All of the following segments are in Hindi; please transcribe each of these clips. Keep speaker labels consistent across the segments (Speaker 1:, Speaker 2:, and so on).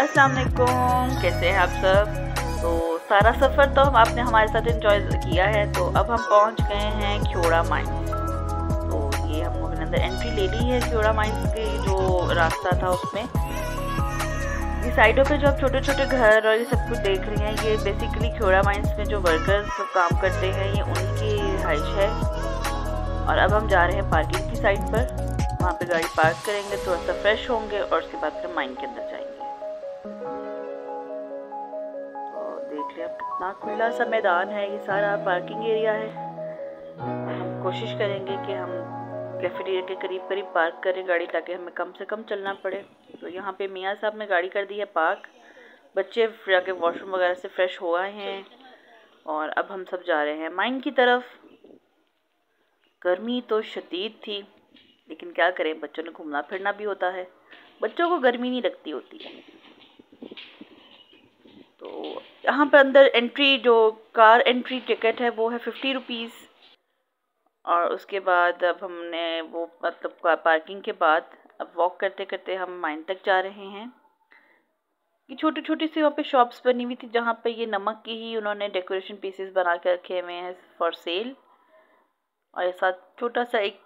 Speaker 1: अस्सलाम वालेकुम, कैसे हैं आप सब। तो सारा सफ़र तो आपने हमारे साथ एंजॉय किया है। तो अब हम पहुंच गए हैं ख्योड़ा माइंस। तो ये हम लोगों ने अंदर एंट्री ले ली है ख्योड़ा माइंस के जो रास्ता था उसमें। ये साइडों पे जो आप छोटे छोटे घर और ये सब कुछ देख रही हैं, ये बेसिकली ख्योड़ा माइंस में जो वर्कर्स काम करते हैं ये उनकी रिहाइश है। और अब हम जा रहे हैं पार्किंग की साइड पर, वहाँ पे गाड़ी पार्क करेंगे, थोड़ा सा फ्रेश होंगे और उसके बाद फिर माइन के अंदर जाएंगे। तो देख लिया कितना खुला सा मैदान है, ये सारा पार्किंग एरिया है। हम कोशिश करेंगे कि हम कैफेटेरिया के करीब करीब पार्क करें गाड़ी, ताकि हमें कम से कम चलना पड़े। तो यहाँ पे मियाँ साहब ने गाड़ी कर दी है पार्क, बच्चे जाके वॉशरूम वगैरह से फ्रेश हो आए हैं और अब हम सब जा रहे हैं माइन की तरफ। गर्मी तो शदीद थी, लेकिन क्या करें, बच्चों ने घूमना फिरना भी होता है, बच्चों को गर्मी नहीं लगती होती है। तो यहाँ पर अंदर एंट्री जो कार एंट्री टिकट है वो है 50 रुपीज़। और उसके बाद अब हमने वो मतलब पार्किंग के बाद अब वॉक करते करते हम माइन तक जा रहे हैं। ये छोटी छोटी सी वहाँ पे शॉप्स बनी हुई थी, जहाँ पे ये नमक की ही उन्होंने डेकोरेशन पीसेस बना के रखे हुए हैं फॉर सेल। और साथ छोटा सा एक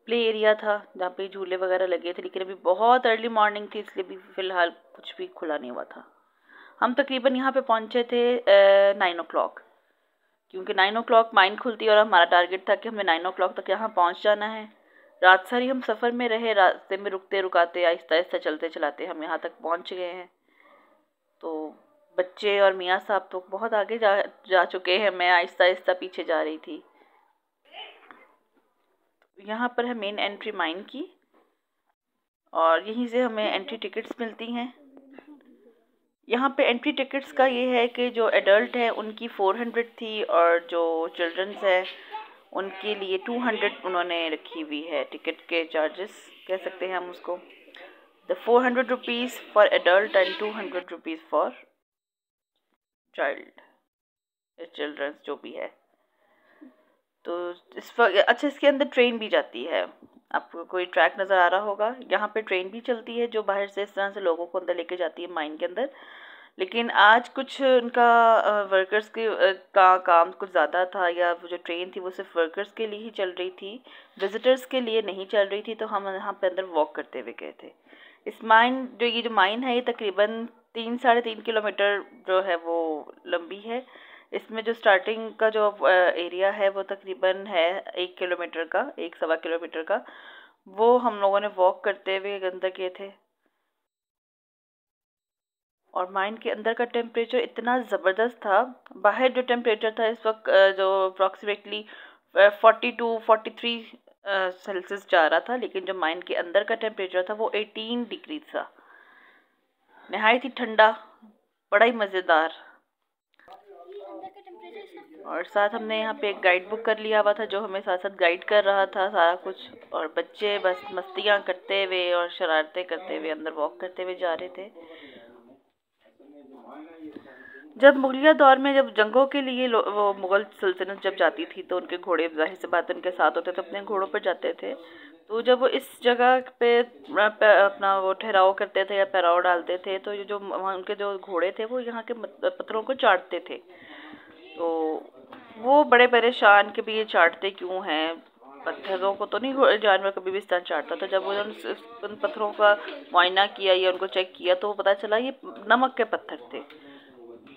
Speaker 1: प्ले एरिया था जहाँ पे झूले वगैरह लगे थे, लेकिन अभी बहुत अर्ली मॉर्निंग थी, इसलिए भी फ़िलहाल कुछ भी खुला नहीं हुआ था। हम तकरीबन यहाँ पे पहुँचे थे 9 o'clock। क्योंकि 9 o'clock माइन खुलती है और हमारा टारगेट था कि हमें 9 o'clock तक यहाँ पहुँच जाना है। रात सारी हम सफ़र में रहे, रास्ते में रुकते रुकाते आहिस्ता आहिस्ता चलते चलाते हम यहाँ तक पहुँच गए हैं। तो बच्चे और मियाँ साहब तो बहुत आगे जा चुके हैं, मैं आहिस्ता आहिस्ता पीछे जा रही थी। यहाँ पर है मेन एंट्री माइन की, और यहीं से हमें एंट्री टिकट्स मिलती हैं। यहाँ पे एंट्री टिकट्स का ये है कि जो एडल्ट है उनकी 400 थी, और जो चिल्ड्रंस है उनके लिए 200 उन्होंने रखी हुई है। टिकट के चार्जेस कह सकते हैं हम उसको। The 400 rupees for adult and 200 rupees for child, childrens जो भी है। तो इस वक्त अच्छा, इसके अंदर ट्रेन भी जाती है, आपको कोई ट्रैक नज़र आ रहा होगा। यहाँ पे ट्रेन भी चलती है जो बाहर से इस तरह से लोगों को अंदर लेके जाती है माइन के अंदर। लेकिन आज कुछ उनका वर्कर्स के का काम कुछ ज़्यादा था, या वो जो ट्रेन थी वो सिर्फ वर्कर्स के लिए ही चल रही थी, विज़िटर्स के लिए नहीं चल रही थी। तो हम यहाँ पे अंदर वॉक करते हुए गए थे। इस माइन ये जो माइन है ये तकरीबन 3-3.5 किलोमीटर जो है वो लंबी है। इसमें जो स्टार्टिंग का जो एरिया है वो तकरीबन है 1 किलोमीटर का, 1-1.25 किलोमीटर का। वो हम लोगों ने वॉक करते हुए अंदर गए थे। और माइन के अंदर का टेम्परेचर इतना ज़बरदस्त था। बाहर जो टेम्परेचर था इस वक्त जो अप्रॉक्सीमेटली 42-43 सेल्सियस जा रहा था, लेकिन जो माइन के अंदर का टेम्परेचर था वो 18 डिग्री था। नहायत ही ठंडा, बड़ा ही मज़ेदार। और साथ हमने यहाँ पे एक गाइड बुक कर लिया हुआ था जो हमें साथ साथ गाइड कर रहा था सारा कुछ। और बच्चे बस मस्तियाँ करते हुए और शरारतें करते हुए अंदर वॉक करते हुए जा रहे थे। जब मुगलिया दौर में जब जंगों के लिए वो मुग़ल सल्तनत जब जाती थी तो उनके घोड़े ज़ाहिर सी बात उनके साथ होते थे, अपने घोड़ों पर जाते थे। तो जब वो इस जगह पे अपना वो ठहराव करते थे या पैराव डालते थे, तो ये जो उनके जो घोड़े थे वो यहाँ के पत्थरों को चाटते थे। तो वो बड़े परेशान कि भी ये चाटते क्यों हैं, पत्थरों को तो नहीं जानवर कभी भी इस तरह चाटता था। जब उन्होंने उन पत्थरों का मुआयना किया या उनको चेक किया तो वो पता चला ये नमक के पत्थर थे।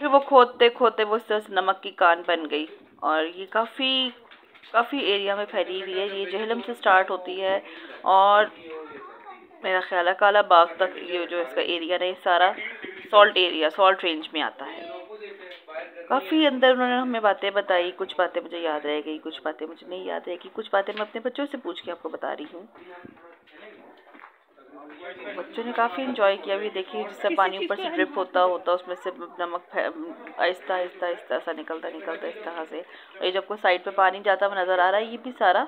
Speaker 1: फिर वो खोदते खोदते वो इस तरह से नमक की कान बन गई, और ये काफ़ी एरिया में फैली हुई है। ये जहलम से स्टार्ट होती है और मेरा ख्याल है काला बाग तक ये जो इसका एरिया है सारा सॉल्ट एरिया, सॉल्ट रेंज में आता है। काफ़ी अंदर उन्होंने हमें बातें बताई, कुछ बातें मुझे याद रह गई, कुछ बातें मुझे नहीं याद रहेगी, कुछ बातें मैं अपने बच्चों से पूछ के आपको बता रही हूँ। बच्चों ने काफ़ी इंजॉय किया। भी देखिए जिससे पानी ऊपर से ड्रिप होता उसमें से नमक आहिस्ता आहिस्ता आहिस्ता सा निकलता इस तरह से। और ये जो आपको साइड पे पानी जाता हुआ नज़र आ रहा है ये भी सारा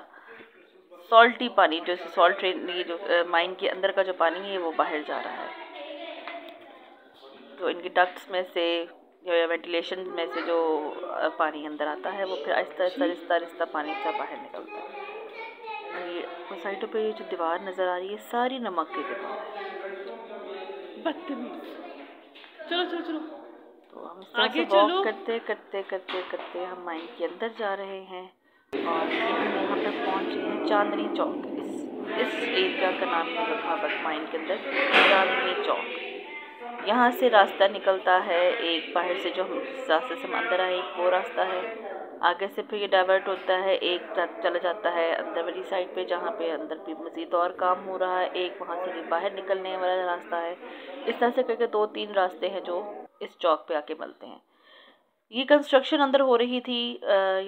Speaker 1: सॉल्टी पानी, जो सॉल्ट ट्रेन ये जो माइन के अंदर का जो पानी है वो बाहर जा रहा है। तो इनकी डक्ट्स में से या वेंटिलेशन में से जो पानी अंदर आता है वो फिर आहिस्ता आहिस्ता पानी से बाहर निकलता है। ये साइडों पे ये जो दीवार नज़र आ रही है सारी नमक की दीवार है। बदतमीज। चलो चलो चलो। तो हम इस तरह से वॉक करते हम माइन के अंदर जा रहे हैं, और हम यहाँ पर पहुँचे हैं चांदनी चौक। इस एरिया का नाम रखा बस माइन के अंदर चांदनी चौक। यहाँ से रास्ता निकलता है एक बाहर से, जो हम जिस रास्ते से हम अंदर आए एक वो रास्ता है। आगे से फिर ये डाइवर्ट होता है, एक चला जाता है अंदर वाली साइड पे जहाँ पे अंदर भी मज़ीद और काम हो रहा है। एक वहाँ से बाहर निकलने वाला रास्ता है। इस तरह से करके 2-3 रास्ते हैं जो इस चौक पे आके मिलते हैं। ये कंस्ट्रक्शन अंदर हो रही थी।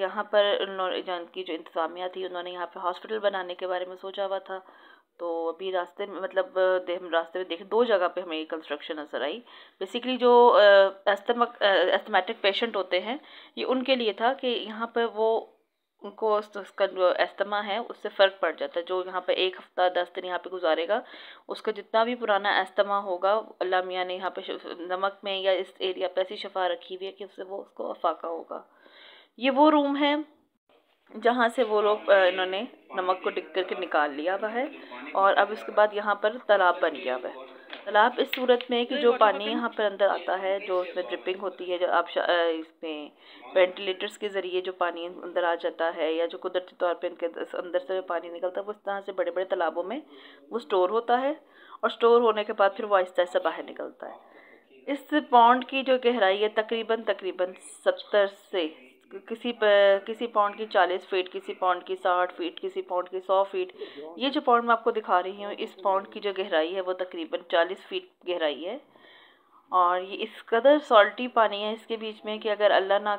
Speaker 1: यहाँ पर उन्होंने की जो इंतज़ामिया थी उन्होंने यहाँ पे हॉस्पिटल बनाने के बारे में सोचा हुआ था। तो अभी रास्ते में मतलब हम रास्ते में देखे 2 जगह पे हमें ये कंस्ट्रक्शन नज़र आई। बेसिकली जो एस्थमेटिक पेशेंट होते हैं ये उनके लिए था कि यहाँ पर वो उनको उसका जो एस्थमा है उससे फ़र्क पड़ जाता है। जो यहाँ पे 1 हफ़्ता 10 दिन यहाँ पे गुजारेगा उसका जितना भी पुराना एस्थमा होगा अल्लाह मियाँ ने यहाँ पे नमक में या इस एरिया पे ऐसी शफा रखी हुई है कि उससे वो उसको अफाका होगा। ये वो रूम है जहाँ से वो लोग इन्होंने नमक को डिग करके निकाल लिया हुआ है। और अब इसके बाद यहाँ पर तालाब बन गया हुआ है। तालाब इस सूरत में कि जो पानी यहाँ पर अंदर आता है, जो उसमें ड्रिपिंग होती है, जो आप इसमें वेंटिलेटर्स के ज़रिए जो पानी अंदर आ जाता है, या जो कुदरती तौर पे इनके अंदर से पानी निकलता है वो इस तरह से बड़े बड़े तालाबों में वो स्टोर होता है। और स्टोर होने के बाद फिर वो आहिस्ता आहिस्ता बाहर निकलता है। इस पॉन्ड की जो गहराई है तकरीबन 70 से किसी पॉन्ड की 40 फीट, किसी पॉन्ड की 60 फीट, किसी पॉन्ड की 100 फीट। ये जो पॉन्ड मैं आपको दिखा रही हूँ, इस पॉन्ड की जो गहराई है वो तकरीबन 40 फीट गहराई है। और ये इस कदर सॉल्टी पानी है इसके बीच में कि अगर अल्लाह ना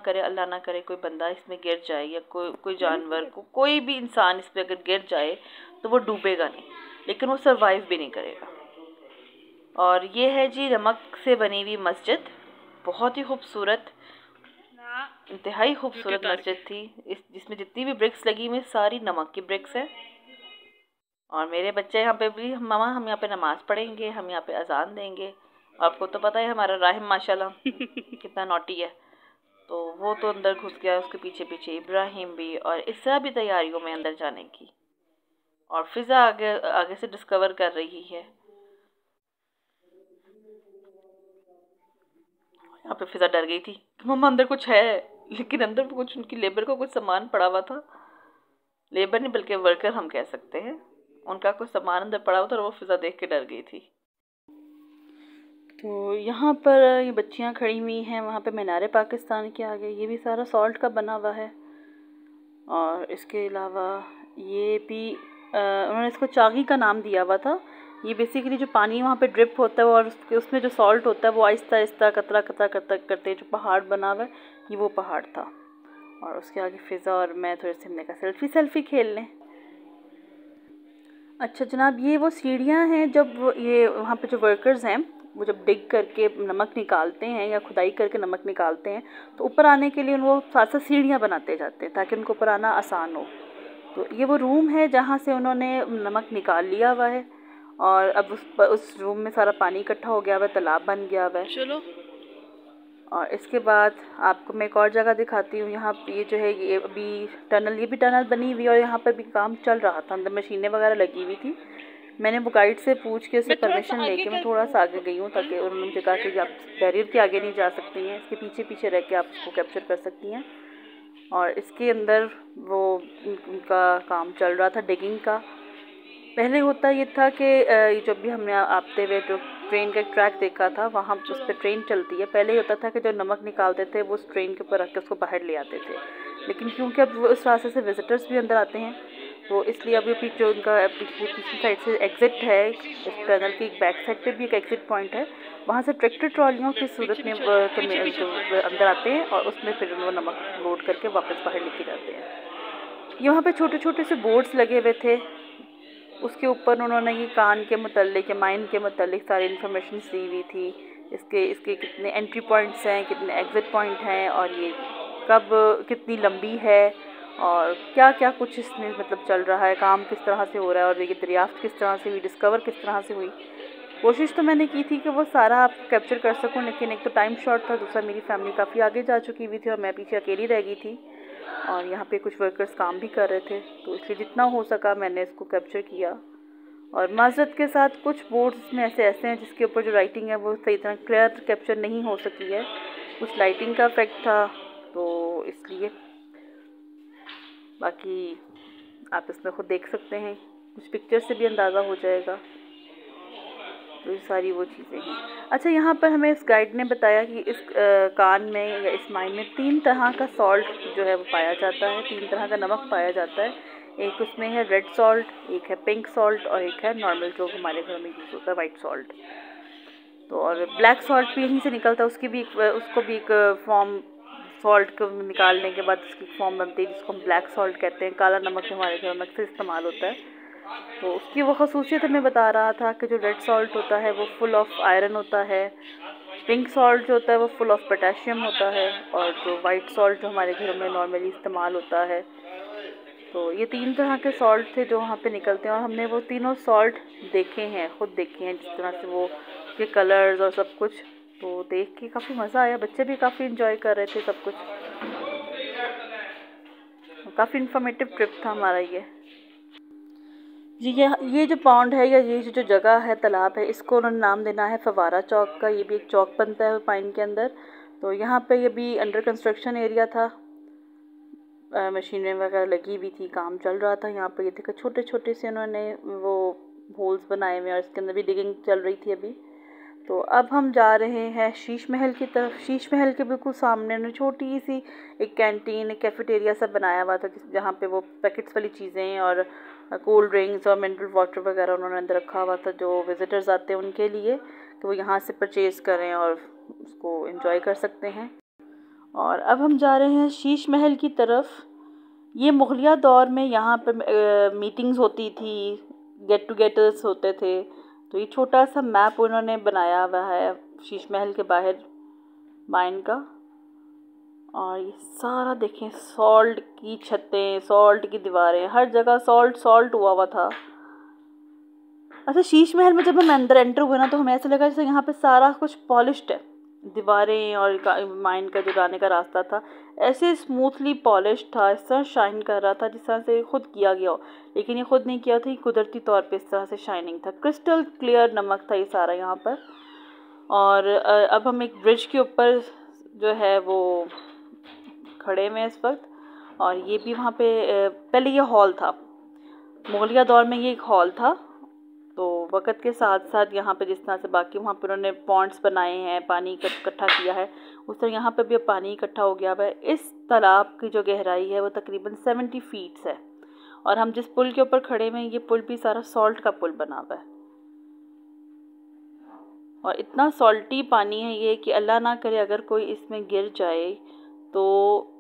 Speaker 1: करे कोई बंदा इसमें गिर जाए, या कोई जानवर कोई भी इंसान इस पर अगर गिर जाए तो वो डूबेगा नहीं, लेकिन वो सरवाइव भी नहीं करेगा। और ये है जी नमक से बनी हुई मस्जिद, बहुत ही खूबसूरत, इंतहाई खूबसूरत मस्जिद थी। जिसमें जितनी भी ब्रिक्स लगी हुई सारी नमक की ब्रिक्स हैं। और मेरे बच्चे यहाँ पे भी, मामा हम यहाँ पे नमाज पढ़ेंगे, हम यहाँ पे अजान देंगे। आपको तो पता है हमारा राहिम माशाल्लाह कितना नॉटी है, तो वो तो अंदर घुस गया, उसके पीछे पीछे इब्राहिम भी, और इसरा भी तैयारियों में अंदर जाने की। और फिजा आगे आगे से डिस्कवर कर रही है। यहाँ पे फिजा डर गई थी कि मम्मा अंदर कुछ है, लेकिन अंदर कुछ उनकी लेबर को कुछ सामान पड़ा हुआ था। लेबर नहीं बल्कि वर्कर हम कह सकते हैं, उनका कुछ सामान अंदर पड़ा हुआ था और वो फिजा देख के डर गई थी। तो यहाँ पर ये बच्चियाँ खड़ी हुई हैं, वहाँ पे मीनार पाकिस्तान के आगे, ये भी सारा सॉल्ट का बना हुआ है। और इसके अलावा ये भी उन्होंने इसको चागी का नाम दिया हुआ था। ये बेसिकली जो पानी वहाँ पे ड्रिप होता है और उसमें जो सॉल्ट होता है वो आहिस्ता आहिस्ता कतरा कतरा कतरा करते जो पहाड़ बना हुआ है, ये वो पहाड़ था। और उसके आगे फिज़ा और मैं थोड़े से हमने कहा सेल्फी खेल लें। अच्छा जनाब, ये वो सीढ़ियाँ हैं, जब ये वहाँ पे जो वर्कर्स हैं वो जब डिग करके नमक निकालते हैं या खुदाई करके नमक निकालते हैं, तो ऊपर आने के लिए वो साथ साथ सीढ़ियाँ बनाते जाते हैं ताकि उनको ऊपर आना आसान हो। तो ये वो रूम है जहाँ से उन्होंने नमक निकाल लिया हुआ है, और अब उस रूम में सारा पानी इकट्ठा हो गया हुआ है, तालाब बन गया हुआ है। चलो, और इसके बाद आपको मैं एक और जगह दिखाती हूँ। यहाँ ये जो है ये अभी टनल, ये भी टनल बनी हुई, और यहाँ पर भी काम चल रहा था, अंदर मशीनें वगैरह लगी हुई थी। मैंने वो गाइड से पूछ के उससे परमिशन लेके मैं थोड़ा सा आगे गई हूँ, ताकि उन्होंने मुझे कहा कि आप बैरियर के आगे नहीं जा सकती हैं, इसके पीछे पीछे रह के आप उसको कैप्चर कर सकती हैं। और इसके अंदर वो उनका काम चल रहा था डिगिंग का। पहले होता ये था कि जब भी हमने आते हुए जो ट्रेन का ट्रैक देखा था, वहाँ उस पर ट्रेन चलती है, पहले ये होता था कि जो नमक निकालते थे वो उस ट्रेन के ऊपर रख के उसको बाहर ले आते थे। लेकिन क्योंकि अब उस रास्ते से विजिटर्स भी अंदर आते हैं, तो इसलिए अभी पीछे उनका पिछली साइड से एग्ज़िट है, इस टनल की बैक साइड पे भी एक एग्ज़िट पॉइंट है, वहाँ से ट्रैक्टर ट्रॉलियों की सूरत में अंदर आते हैं और उसमें फिर वो नमक लोड करके वापस बाहर लेके जाते हैं। यहाँ पे छोटे छोटे से बोर्ड्स लगे हुए थे, उसके ऊपर उन्होंने ये कान के मुतल्लिक या माइन के मुतल्लिक सारी इन्फॉर्मेशन दी हुई थी। इसके कितने एंट्री पॉइंट्स हैं, कितने एग्ज़िट पॉइंट हैं, और ये कब कितनी लंबी है, और क्या क्या कुछ इसमें मतलब चल रहा है, काम किस तरह से हो रहा है, और ये दरियाफ्त किस तरह से हुई, डिस्कवर किस तरह से हुई। कोशिश तो मैंने की थी कि वो सारा आप कैप्चर कर सकूं, लेकिन एक तो टाइम शॉर्ट था, दूसरा मेरी फैमिली काफ़ी आगे जा चुकी हुई थी और मैं पीछे अकेली रह गई थी, और यहाँ पे कुछ वर्कर्स काम भी कर रहे थे, तो इसलिए जितना हो सका मैंने इसको कैप्चर किया। और माजरत के साथ कुछ बोर्ड्स में ऐसे हैं जिसके ऊपर जो राइटिंग है वो सही तरह क्लियर कैप्चर नहीं हो सकी है, कुछ लाइटिंग का इफेक्ट था, तो इसलिए। बाकी आप इसमें खुद देख सकते हैं, कुछ पिक्चर से भी अंदाज़ा हो जाएगा। तो ये सारी वो चीज़ें हैं। अच्छा, यहाँ पर हमें इस गाइड ने बताया कि इस कान में या इस माइन में 3 तरह का सॉल्ट जो है वो पाया जाता है, 3 तरह का नमक पाया जाता है। एक उसमें है रेड सॉल्ट, एक है पिंक सॉल्ट, और एक है नॉर्मल जो हमारे घर में यूज़ होता है वाइट सॉल्ट। तो और ब्लैक सॉल्ट भी यहीं से निकलता है, उसको भी एक फॉर्म, सॉल्ट को निकालने के बाद उसकी फॉर्म बनती है जिसको हम ब्लैक सॉल्ट कहते हैं। काला नमक हमारे घर में अक्सर इस्तेमाल होता है, तो उसकी वो खसूसियत हमें बता रहा था कि जो रेड सॉल्ट होता है वो फुल ऑफ आयरन होता है, पिंक सॉल्ट जो होता है वो फुल ऑफ पोटेशियम होता है, और जो वाइट सॉल्ट जो हमारे घरों में नॉर्मली इस्तेमाल होता है। तो ये 3 तरह के सॉल्ट थे जो वहाँ पे निकलते हैं, और हमने वो तीनों सॉल्ट देखे हैं, खुद देखे हैं, जिस तरह से वो के कलर्स और सब कुछ, तो देख के काफ़ी मज़ा आया, बच्चे भी काफ़ी इंजॉय कर रहे थे सब कुछ। काफ़ी इन्फॉर्मेटिव ट्रिप था हमारा ये जी। ये जो पॉन्ड है या ये जो जगह है, तालाब है, इसको उन्होंने नाम देना है फवारा चौक का। ये भी एक चौक बनता है पाइन के अंदर। तो यहाँ पे ये भी अंडर कंस्ट्रक्शन एरिया था, मशीनें वगैरह लगी हुई थी, काम चल रहा था। यहाँ पे ये देखो छोटे छोटे से उन्होंने वो होल्स बनाए हुए, और इसके अंदर भी डिगिंग चल रही थी अभी। तो अब हम जा रहे हैं शीश महल की तरफ। शीश महल के बिल्कुल सामने ना छोटी सी एक कैंटीन, एक कैफेटेरिया सब बनाया हुआ था, जहाँ पे वो पैकेट्स वाली चीज़ें और कोल्ड ड्रिंक्स और मिनरल वाटर वगैरह उन्होंने अंदर रखा हुआ था, जो विज़िटर्स आते हैं उनके लिए, तो वो यहाँ से परचेज़ करें और उसको एंजॉय कर सकते हैं। और अब हम जा रहे हैं शीश महल की तरफ। ये मुग़लिया दौर में यहाँ पर मीटिंग्स होती थी, गेट टुगेदर्स होते थे। तो ये छोटा सा मैप उन्होंने बनाया हुआ है शीश महल के बाहर माइन का। और ये सारा देखें, सॉल्ट की छतें, सॉल्ट की दीवारें, हर जगह सॉल्ट सॉल्ट हुआ था। अच्छा, शीश महल में जब हम अंदर एंटर हुए ना, तो हमें ऐसा लगा जैसे यहाँ पे सारा कुछ पॉलिश्ड है, दीवारें और माइन का जो जाने का रास्ता था ऐसे स्मूथली पॉलिश था, इस तरह शाइन कर रहा था जिस तरह से खुद किया गया हो। लेकिन ये खुद नहीं किया था, ये कुदरती तौर पे इस तरह से शाइनिंग था, क्रिस्टल क्लियर नमक था ये सारा यहाँ पर। और अब हम एक ब्रिज के ऊपर जो है वो खड़े में इस वक्त। और ये भी वहाँ पे पहले ये हॉल था, मुग़लिया दौर में ये एक हॉल था। तो वक़्त के साथ साथ यहाँ पे जिस तरह से बाकी वहाँ पे उन्होंने पॉन्ड्स बनाए हैं, पानी इकट्ठा किया है, उस तरह यहाँ पे भी अब पानी इकट्ठा हो गया है। इस तालाब की जो गहराई है वो तकरीबन 70 फीट्स है। और हम जिस पुल के ऊपर खड़े हैं, ये पुल भी सारा सॉल्ट का पुल बना हुआ है। और इतना सॉल्टी पानी है ये कि अल्लाह ना करे अगर कोई इसमें गिर जाए तो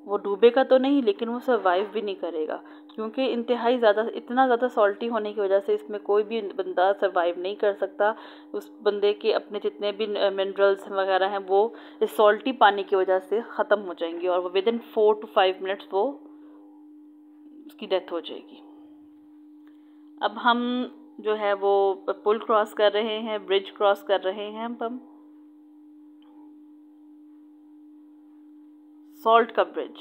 Speaker 1: वो डूबेगा तो नहीं, लेकिन वो सर्वाइव भी नहीं करेगा, क्योंकि इंतहाई ज़्यादा, इतना ज़्यादा सॉल्टी होने की वजह से इसमें कोई भी बंदा सर्वाइव नहीं कर सकता। उस बंदे के अपने जितने भी मिनरल्स वगैरह हैं वो इस सॉल्टी पानी की वजह से ख़त्म हो जाएंगे और वो विदिन 4 to 5 मिनट्स वो उसकी डेथ हो जाएगी। अब हम जो है वो पुल क्रॉस कर रहे हैं, ब्रिज क्रॉस कर रहे हैं हम सॉल्ट का ब्रिज।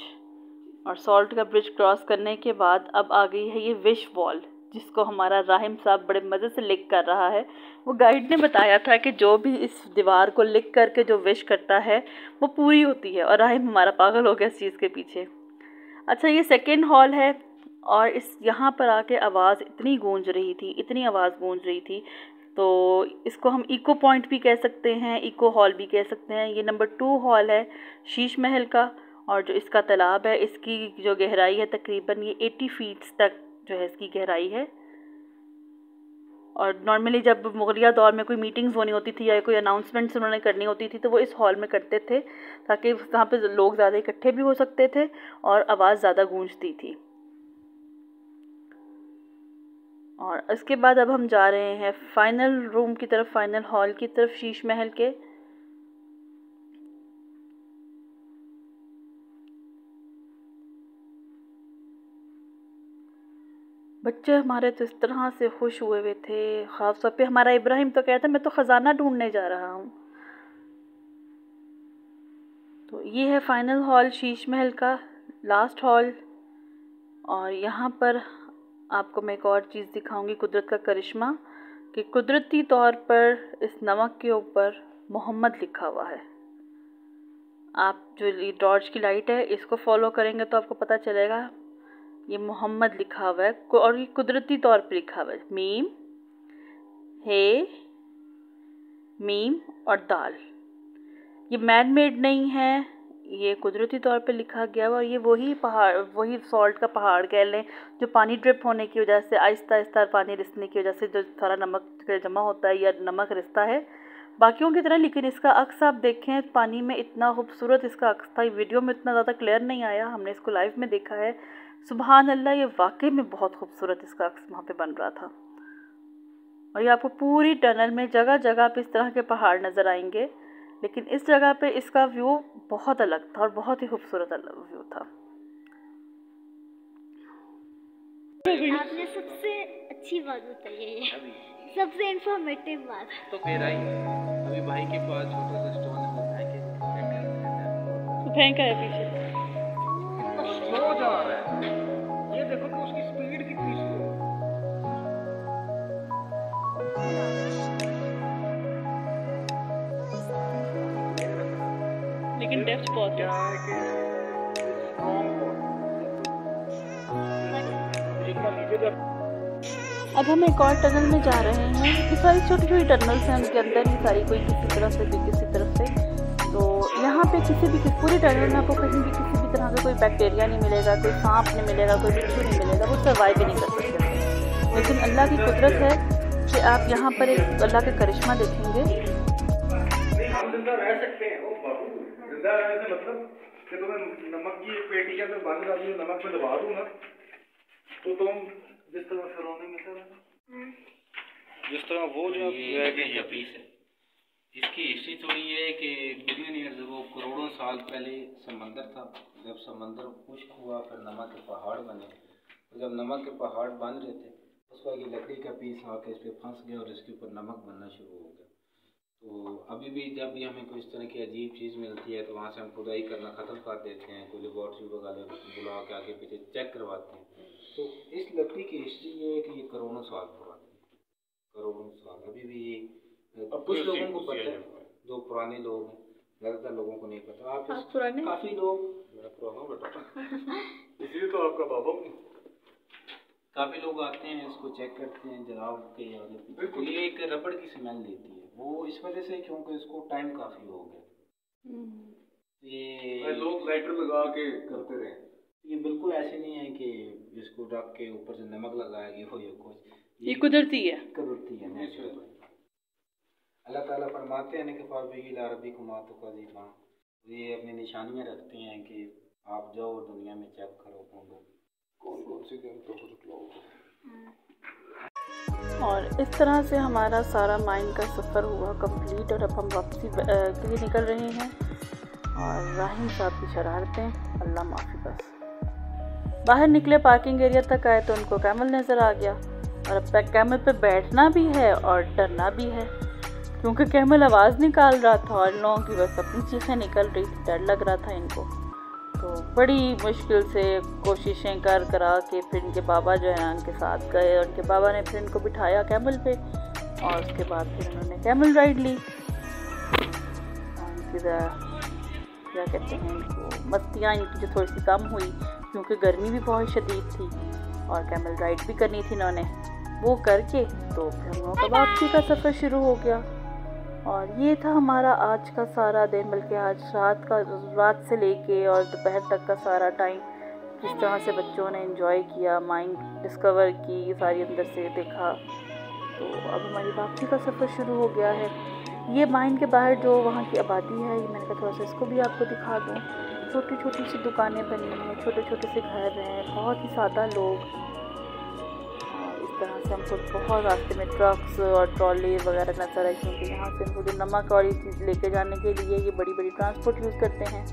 Speaker 1: और सॉल्ट का ब्रिज क्रॉस करने के बाद अब आ गई है ये विश वॉल, जिसको हमारा राहिम साहब बड़े मज़े से लिख कर रहा है। वो गाइड ने बताया था कि जो भी इस दीवार को लिख करके जो विश करता है वो पूरी होती है, और राहिम हमारा पागल हो गया इस चीज़ के पीछे। अच्छा, ये सेकेंड हॉल है और इस यहाँ पर आके आवाज़ इतनी गूंज रही थी, इतनी आवाज़ गूंज रही थी, तो इसको हम इको पॉइंट भी कह सकते हैं, इको हॉल भी कह सकते हैं। ये नंबर 2 हॉल है शीश महल का। और जो इसका तालाब है, इसकी जो गहराई है तकरीबन ये 80 फीट्स तक जो है इसकी गहराई है। और नॉर्मली जब मुग़लिया दौर में कोई मीटिंग्स होनी होती थी या कोई अनाउंसमेंट्स उन्होंने करनी होती थी तो वो इस हॉल में करते थे, ताकि वहाँ पे लोग ज़्यादा इकट्ठे भी हो सकते थे और आवाज़ ज़्यादा गूंजती थी। और इसके बाद अब हम जा रहे हैं फाइनल रूम की तरफ, फाइनल हॉल की तरफ शीश महल के। बच्चे हमारे तो इस तरह से खुश हुए थे, ख़ास तौर पे हमारा इब्राहिम तो कहता है मैं तो ख़जाना ढूंढने जा रहा हूँ। तो ये है फाइनल हॉल शीश महल का, लास्ट हॉल। और यहाँ पर आपको मैं एक और चीज़ दिखाऊंगी, कुदरत का करिश्मा, कि कुदरती तौर पर इस नमक के ऊपर मोहम्मद लिखा हुआ है। आप जो ये टॉर्च की लाइट है इसको फॉलो करेंगे तो आपको पता चलेगा ये मोहम्मद लिखा हुआ है, और ये कुदरती तौर पर लिखा हुआ है, मीम हे मीम और दाल। ये मैन मेड नहीं है, ये कुदरती तौर पे लिखा गया हुआ। ये वही पहाड़, वही सॉल्ट का पहाड़ कह लें, जो पानी ड्रिप होने की वजह से, आहिस्ता आहिस्ता पानी रिसने की वजह से जो सारा नमक जमा होता है या नमक रिसता है बाकियों की तरह। लेकिन इसका अक्स आप देखें, पानी में इतना खूबसूरत इसका अक्स था। वीडियो में इतना ज़्यादा क्लियर नहीं आया, हमने इसको लाइव में देखा है। सुबहान अल्लाह, ये वाकई में बहुत खूबसूरत इसका अक्स वहाँ पे बन रहा था। और ये आपको पूरी टनल में जगह जगह पे इस तरह के पहाड़ नज़र आएंगे, लेकिन इस जगह पे इसका व्यू बहुत अलग था और बहुत ही खूबसूरत व्यू था।
Speaker 2: आपने सबसे अच्छी बात बताई है, सबसे इंफॉर्मेटिव बात।
Speaker 3: तो फिर आई अभी भाई के पास छोटा सा स्टोन है, वो
Speaker 1: फेंका है पीछे,
Speaker 3: स्लो जा रहा है। ये देखो कि उसकी स्पीड कितनी स्लो है।
Speaker 1: लेकिन डेप्थ बहुत है।
Speaker 3: क्या है कि स्ट्रॉन्ग हो, एक बार नीचे जब
Speaker 1: अब हम एक और टनल में जा रहे हैं। ये सारी छोटी छोटी टनल्स हैं, उनके अंदर ही सारी कोई किसी तरफ से भी किसी तरफ से। तो यहाँ पे पूरी टनल में आपको कहीं भी किसी भी तरह का कोई बैक्टीरिया नहीं मिलेगा, कोई सांप नहीं मिलेगा, कोई बिच्छू नहीं मिलेगा, वो सर्वाइव ही नहीं कर सकते। लेकिन अल्लाह की कुदरत है कि आप यहाँ पर एक अल्लाह का करिश्मा देखेंगे।
Speaker 3: हम जिंदा रह सकते हैं, ओ बाबू, जिंदा रहने से मतलब कि तुम्हें नमक की एक पेटी के अंदर बंद कर दूँ, नमक में दबा दूँ ना, तो तुम जिस तरह फिरौनी में जिस तरह वो जो
Speaker 4: ये पीस है, इसकी हिस्ट्री थोड़ी ये है कि बिलियन ईयर्स वो करोड़ों साल पहले समंदर था। जब समंदर खुश्क हुआ फिर नमक के पहाड़ बने, तो जब नमक के पहाड़ बन रहे थे उसका एक लकड़ी का पीस आके इस पर फंस गया और इसके ऊपर नमक बनना शुरू हो गया। तो अभी भी जब भी हमें कोई इस तरह की अजीब चीज़ मिलती है तो वहाँ से हम खुदाई करना ख़त्म कर देते हैं, कोई लेबॉर्ट्री वगैरह बुला के आगे पीछे चेक करवाते हैं। तो इस लकड़ी की हिस्ट्री ये है कि ये करोड़ों साल पुरानी, करोड़ों साल अभी भी ये कुछ लोगों को पता है, जो पुराने लोग हैं, ज़्यादातर लोगों को नहीं पता। आप पुराने काफ़ी लोग, मैं पुराना बेटा
Speaker 3: इसलिए तो आपका बाबा हूँ।
Speaker 4: काफ़ी लोग आते हैं, इसको चेक करते हैं जनाब के आगे पीछे। तो ये एक रबड़ की स्मेल देती है, वो इस वजह से क्योंकि इसको टाइम काफ़ी हो गया। ये
Speaker 3: लोग लाइटर लगा के करते रहे।
Speaker 4: ये बिल्कुल ऐसे नहीं है कि इसको रख के ऊपर से नमक लगाया गया हो या कुछ,
Speaker 1: ये कुदरती है,
Speaker 4: नेचुरल। अल्लाह ताला फरमाते हैं कि फ़ाबिल अरबी कुमात का दीवा, ये अपनी निशानियाँ रखते हैं कि आप जाओ दुनिया में चेक करो कौन कौन सी गेम तो
Speaker 1: और इस तरह से हमारा सारा माइंड का सफ़र हुआ कंप्लीट। और अब हम वापसी के लिए निकल रहे हैं। और राहिम साहब की शरारतें, अल्लाह माफ़ी। बस बाहर निकले, पार्किंग एरिया तक आए तो उनको कैमल नज़र आ गया। और अब कैमल पे बैठना भी है और डरना भी है, क्योंकि कैमल आवाज़ निकाल रहा था और लोगों की बस अपनी चीखें निकल रही थी। डर लग रहा था इनको। तो बड़ी मुश्किल से कोशिशें करा के फिर इनके बाबा जो है उनके साथ गए, और उनके बाबा ने फिर इनको बिठाया कैमल पे, और उसके बाद फिर उन्होंने कैमल राइड ली। क्या कहते हैं इनको, मस्तियाँ इनकी जो थोड़ी सी कम हुई, क्योंकि गर्मी भी बहुत शदीद थी और कैमल राइड भी करनी थी इन्होंने। वो करके तो फिर हम लोगों का वापसी का सफ़र शुरू हो गया। और ये था हमारा आज का सारा दिन, बल्कि आज रात से लेके और दोपहर तक का सारा टाइम, जिस तरह से बच्चों ने एंजॉय किया, माइंड डिस्कवर की, सारी अंदर से देखा। तो अब हमारी वापसी का सफ़र शुरू हो गया है। ये माइंड के बाहर जो वहाँ की आबादी है, ये मैंने कहा थोड़ा सा इसको भी आपको दिखा दूँ। छोटी छोटी सी दुकानें बनी हैं, छोटे छोटे से घर हैं, बहुत ही सादा लोग। इस तरह से हमको बहुत रास्ते में ट्रक्स और ट्रॉली वगैरह नजर आए, क्योंकि यहाँ से हमको जो नमक और ये चीज़ लेके जाने के लिए ये बड़ी बड़ी ट्रांसपोर्ट यूज़ करते हैं।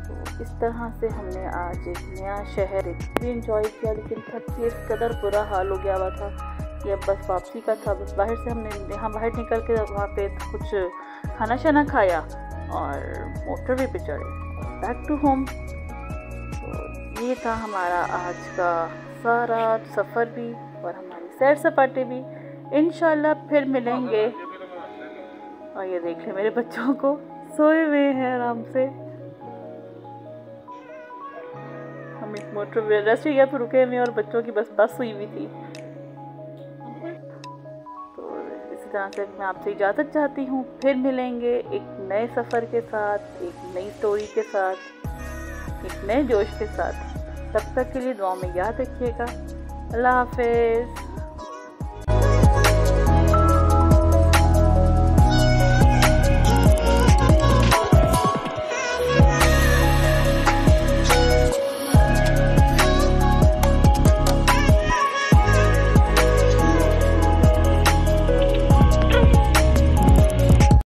Speaker 1: तो इस तरह से हमने आज एक नया शहर भी इंजॉय किया, लेकिन थक के इस कदर बुरा हाल हो गया हुआ था कि अब बस वापसी का था। बस बाहर से हमने यहाँ बाहर निकल के वहाँ पे कुछ खाना शाना खाया और मोटरवे पे चढ़े बैक टू होम। तो ये था हमारा आज का सारा सफ़र भी और हमारी सैर सपाटे भी। इंशाल्लाह फिर मिलेंगे। और ये देख ले मेरे बच्चों को, सोए हुए हैं आराम से। हम एक मोटरवे रेस्ट एरिया पर रुके हुए और बच्चों की बस हुई हुई थी। तो इसी तरह से मैं आपसे इजाज़त चाहती हूँ। फिर मिलेंगे एक नए सफ़र के साथ, एक नई स्टोरी के साथ, एक नए जोश के साथ। तब तक के लिए दुआ में याद रखिएगा। अल्लाह हाफ़िज़।